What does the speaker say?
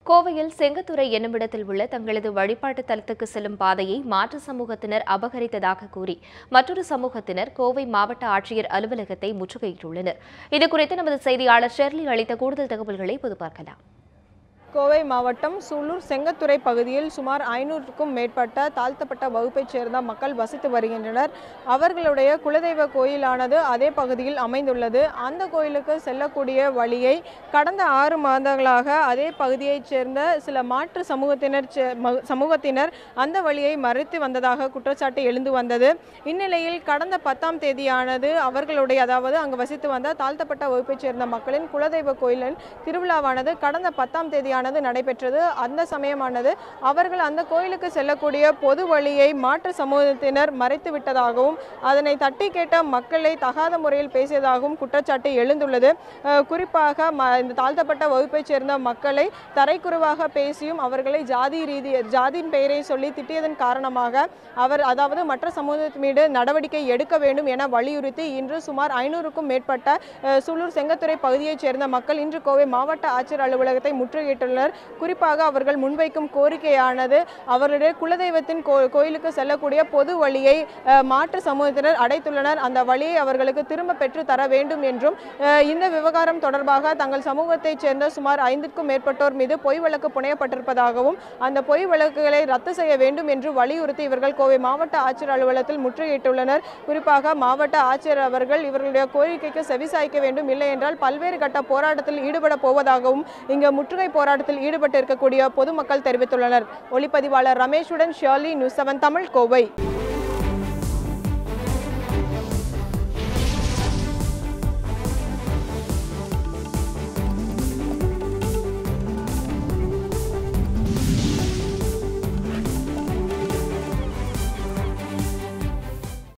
கோவையில் செங்கத்துறை என்னுமிடத்தில் உள்ள தங்களது வழிபாட்டு தலத்துக்கு செல்லும் பாதையை மாற்று சமூகத்தினர் அபகரித்ததாக கூறி மற்றொரு சமூகத்தினர் கோவை மாவட்ட ஆட்சியர் அலுவலகத்தை முற்றுகையிட்டுள்ளனர். இதுகுறித்து நமது செய்தியாளர் ஷெர்லி அளித்த கூடுதல் தகவல்களை பொது பார்க்கலாம். கோவை மாவட்டம் சூலூர் செங்கத்துறை பகுதியில் சுமார் 500க்கும் மேற்பட்ட தாழ்த்தப்பட்ட வகுப்பைச் சேர்ந்த மக்கள் வசித்து வருகின்றனர். அவர்களுடைய குலதெய்வ கோயிலானது அதே பகுதியில் அமைந்துள்ளது. அந்த கோயிலுக்கு செல்லக்கூடிய வழியை கடந்த 6 மாதங்களாக அதே பகுதியைச் சேர்ந்த சில மாற்று சமூகத்தினர் அந்த வழியை மறைத்து வந்ததாக குற்றச்சாட்டு எழுந்து வந்தது. இந்நிலையில் கடந்த 10ஆம் தேதியானது அவர்களுடைய அதாவது அங்கு வசித்து வந்த தாழ்த்தப்பட்ட வகுப்பைச் சேர்ந்த மக்களின் குலதெய்வ கோயிலின் திருவிழாவானது கடந்த 10ஆம் தேதியான நடைபெற்றது. அந்த சமயமானது அவர்கள் அந்த கோயிலுக்கு செல்லக்கூடிய பொது வழியை மாற்று சமூகத்தினர் மறைத்து விட்டதாகவும் அதனை தட்டி கேட்ட மக்களை தகாத முறையில் பேசியதாகவும் குற்றச்சாட்டு எழுந்துள்ளது. குறிப்பாக இந்த தாழ்த்தப்பட்ட வகுப்பைச் சேர்ந்த மக்களை தரைக்குறைவாக பேசியும் அவர்களை ஜாதியின் பெயரை சொல்லி திட்டியதன் காரணமாக அதாவது மற்ற சமூகத்தின் மீது நடவடிக்கை எடுக்க வேண்டும் என வலியுறுத்தி இன்று சுமார் 500க்கும் மேற்பட்ட சூலூர் செங்கத்துறை பகுதியைச் சேர்ந்த மக்கள் இன்று கோவை மாவட்ட ஆட்சியர் அலுவலகத்தை முற்றுகையிட்டுள்ளனர். குறிப்பாக அவர்கள் முன்வைக்கும் கோரிக்கையானது அவர்களுடைய குலதெய்வத்தின் கோயிலுக்கு செல்லக்கூடிய பொது வழியை மாற்று சமூகத்தினர் அடைத்துள்ளனர். அந்த வழியை அவர்களுக்கு திரும்ப பெற்று தர வேண்டும் என்றும் இந்த விவகாரம் தொடர்பாக தங்கள் சமூகத்தைச் சேர்ந்த சுமார் 5க்கும் மேற்பட்டோர் மீது பொய் வழக்கு புனையப்பட்டிருப்பதாகவும் அந்த பொய் வழக்குகளை ரத்து செய்ய வேண்டும் என்று வலியுறுத்தி இவர்கள் கோவை மாவட்ட ஆட்சியர் அலுவலகத்தில் முற்றுகையிட்டுள்ளனர். குறிப்பாக மாவட்ட ஆட்சியர் அவர்கள் இவர்களுடைய கோரிக்கைக்கு செவிசாய்க்க வேண்டும், இல்லை என்றால் பல்வேறு கட்ட போராட்டத்தில் ஈடுபட போவதாகவும் இங்கு முற்றுகை போராட்டத்தில் ஈடுபட்டு இருக்கக்கூடிய பொதுமக்கள் தெரிவித்துள்ளனர். ஒளிப்பதிவாளர் ரமேஷுடன் ஷர்லி, நியூஸ் 7 தமிழ், கோவை.